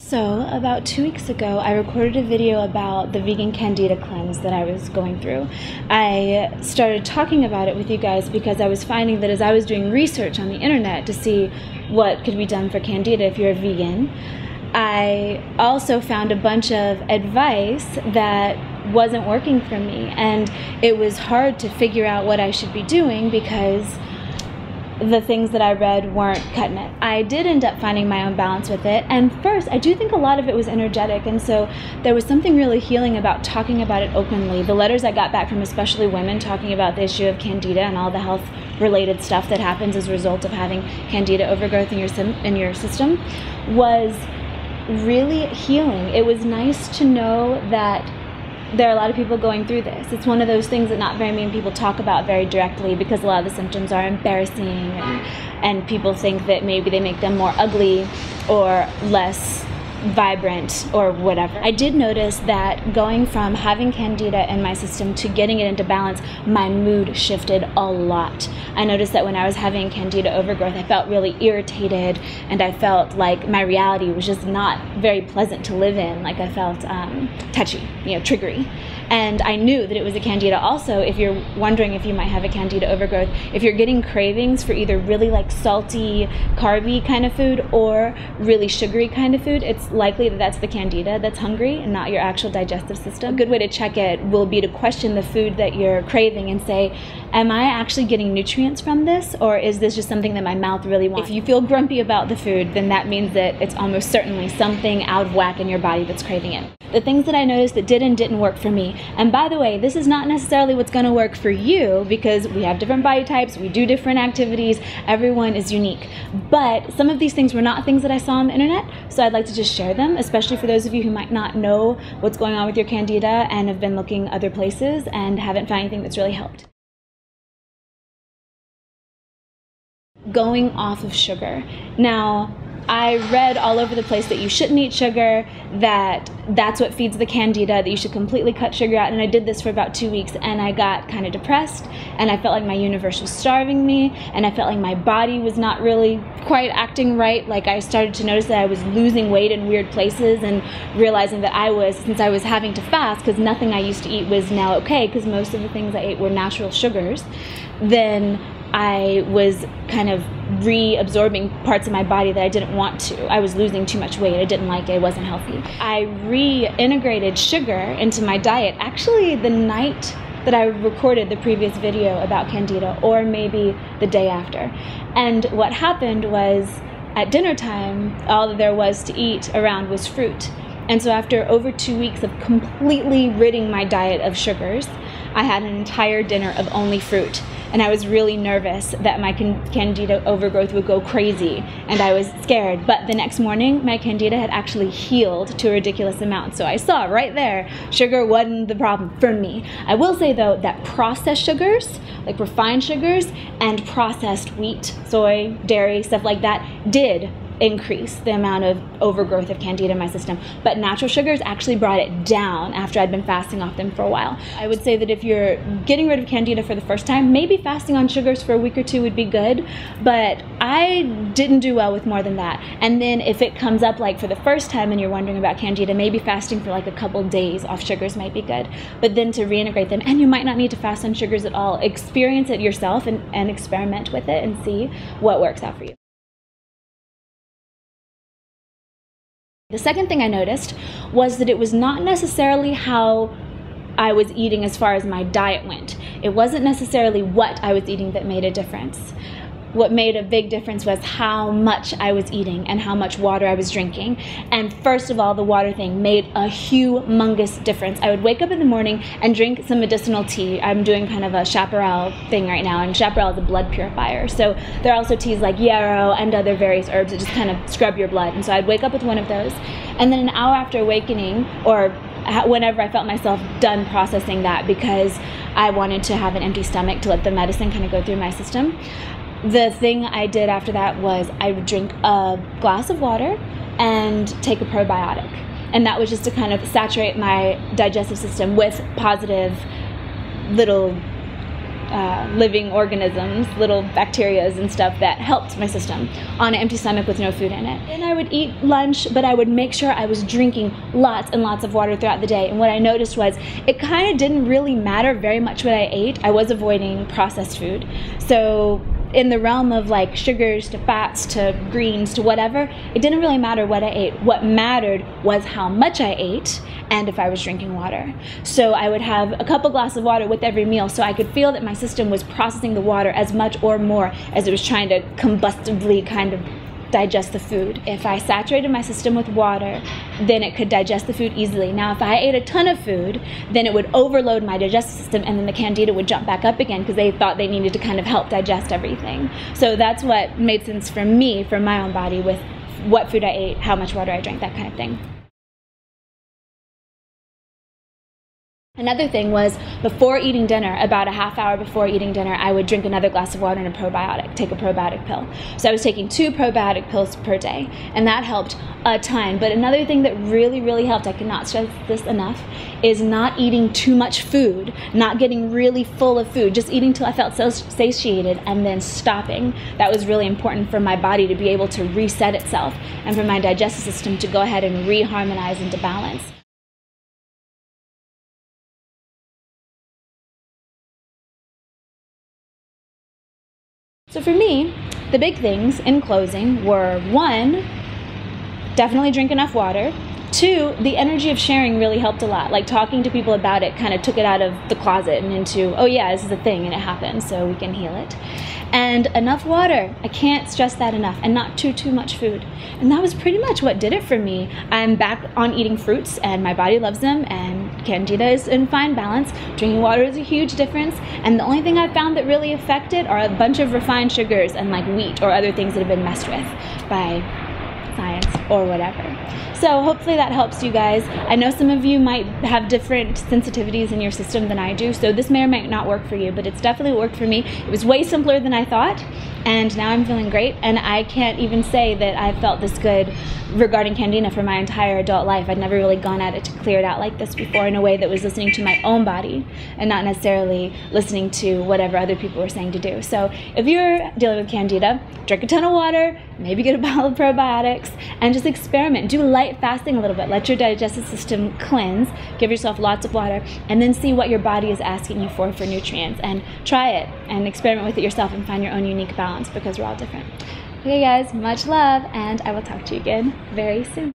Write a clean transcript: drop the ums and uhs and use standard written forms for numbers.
So about 2 weeks ago, I recorded a video about the vegan Candida cleanse that I was going through. I started talking about it with you guys because I was finding that as I was doing research on the internet to see what could be done for Candida if you're a vegan, I also found a bunch of advice that wasn't working for me, and it was hard to figure out what I should be doing because the things that I read weren't cutting it. I did end up finding my own balance with it, and first, I do think a lot of it was energetic, and so there was something really healing about talking about it openly. The letters I got back from especially women talking about the issue of Candida and all the health-related stuff that happens as a result of having Candida overgrowth in your system was really healing. It was nice to know that there are a lot of people going through this. It's one of those things that not very many people talk about very directly because a lot of the symptoms are embarrassing and people think that maybe they make them more ugly or less vibrant or whatever. I did notice that going from having Candida in my system to getting it into balance, my mood shifted a lot. I noticed that when I was having Candida overgrowth, I felt really irritated and I felt like my reality was just not very pleasant to live in. Like I felt touchy, triggery. And I knew that it was a Candida also. If you're wondering if you might have a Candida overgrowth, if you're getting cravings for either really like salty, carby kind of food or really sugary kind of food, it's likely that that's the Candida that's hungry and not your actual digestive system. A good way to check it will be to question the food that you're craving and say, am I actually getting nutrients from this, or is this just something that my mouth really wants? If you feel grumpy about the food, then that means that it's almost certainly something out of whack in your body that's craving it. The things that I noticed that did and didn't work for me, and by the way, this is not necessarily what's going to work for you because we have different body types, we do different activities, everyone is unique. But some of these things were not things that I saw on the internet, so I'd like to just share them, especially for those of you who might not know what's going on with your Candida and have been looking other places and haven't found anything that's really helped. Going off of sugar. Now, I read all over the place that you shouldn't eat sugar, that that's what feeds the Candida, that you should completely cut sugar out, and I did this for about 2 weeks and I got kind of depressed and I felt like my universe was starving me and I felt like my body was not really quite acting right. Like I started to notice that I was losing weight in weird places and realizing that since I was having to fast because nothing I used to eat was now okay because most of the things I ate were natural sugars, then I was kind of reabsorbing parts of my body that I didn't want to. I was losing too much weight. I didn't like it. It wasn't healthy. I reintegrated sugar into my diet actually the night that I recorded the previous video about Candida, or maybe the day after. And what happened was at dinner time, all that there was to eat around was fruit. And so after over 2 weeks of completely ridding my diet of sugars, I had an entire dinner of only fruit. And I was really nervous that my Candida overgrowth would go crazy, and I was scared. But the next morning, my Candida had actually healed to a ridiculous amount. So I saw right there, sugar wasn't the problem for me. I will say though that processed sugars, like refined sugars, and processed wheat, soy, dairy, stuff like that, did increase the amount of overgrowth of Candida in my system. But natural sugars actually brought it down after I'd been fasting off them for a while. I would say that if you're getting rid of Candida for the first time, maybe fasting on sugars for a week or two would be good, but I didn't do well with more than that. And then if it comes up like for the first time and you're wondering about Candida, maybe fasting for like a couple days off sugars might be good. But then to reintegrate them, and you might not need to fast on sugars at all, experience it yourself and experiment with it and see what works out for you. The second thing I noticed was that it was not necessarily how I was eating as far as my diet went. It wasn't necessarily what I was eating that made a difference. What made a big difference was how much I was eating and how much water I was drinking. And first of all, the water thing made a humongous difference. I would wake up in the morning and drink some medicinal tea. I'm doing kind of a chaparral thing right now, and chaparral is a blood purifier. So there are also teas like yarrow and other various herbs that just kind of scrub your blood. And so I'd wake up with one of those, and then an hour after awakening, or whenever I felt myself done processing that, because I wanted to have an empty stomach to let the medicine kind of go through my system, the thing I did after that was I would drink a glass of water and take a probiotic. And that was just to kind of saturate my digestive system with positive little living organisms, little bacterias and stuff that helped my system on an empty stomach with no food in it. Then I would eat lunch, but I would make sure I was drinking lots and lots of water throughout the day. And what I noticed was it kind of didn't really matter very much what I ate. I was avoiding processed food. So in the realm of like sugars to fats to greens to whatever, it didn't really matter what I ate. What mattered was how much I ate and if I was drinking water. So I would have a couple glasses of water with every meal so I could feel that my system was processing the water as much or more as it was trying to combustively kind of digest the food. If I saturated my system with water, then it could digest the food easily. Now, if I ate a ton of food, then it would overload my digestive system, and then the Candida would jump back up again because they thought they needed to kind of help digest everything. So that's what made sense for me, for my own body, with what food I ate, how much water I drank, that kind of thing. Another thing was, before eating dinner, about a half hour before eating dinner, I would drink another glass of water and a probiotic, take a probiotic pill. So I was taking 2 probiotic pills per day, and that helped a ton. But another thing that really, really helped, I cannot stress this enough, is not eating too much food, not getting really full of food, just eating till I felt so satiated and then stopping. That was really important for my body to be able to reset itself and for my digestive system to go ahead and reharmonize into balance. So for me, the big things in closing were 1, definitely drink enough water. 2, the energy of sharing really helped a lot. Like talking to people about it kind of took it out of the closet and into, oh yeah, this is a thing and it happens, so we can heal it. And enough water. I can't stress that enough. And not too much food. And that was pretty much what did it for me. I'm back on eating fruits and my body loves them, and Candida is in fine balance. Drinking water is a huge difference. And the only thing I've found that really affected are a bunch of refined sugars and like wheat or other things that have been messed with by science or whatever. So hopefully that helps you guys. I know some of you might have different sensitivities in your system than I do, so this may or may not work for you, but it's definitely worked for me. It was way simpler than I thought, and now I'm feeling great, and I can't even say that I've felt this good regarding Candida for my entire adult life. I'd never really gone at it to clear it out like this before, in a way that was listening to my own body and not necessarily listening to whatever other people were saying to do. So if you're dealing with Candida, drink a ton of water, maybe get a bottle of probiotics, and just experiment. Do light fasting a little bit. Let your digestive system cleanse, give yourself lots of water, and then see what your body is asking you for nutrients, and try it and experiment with it yourself and find your own unique balance, because we're all different. Okay guys, much love, and I will talk to you again very soon.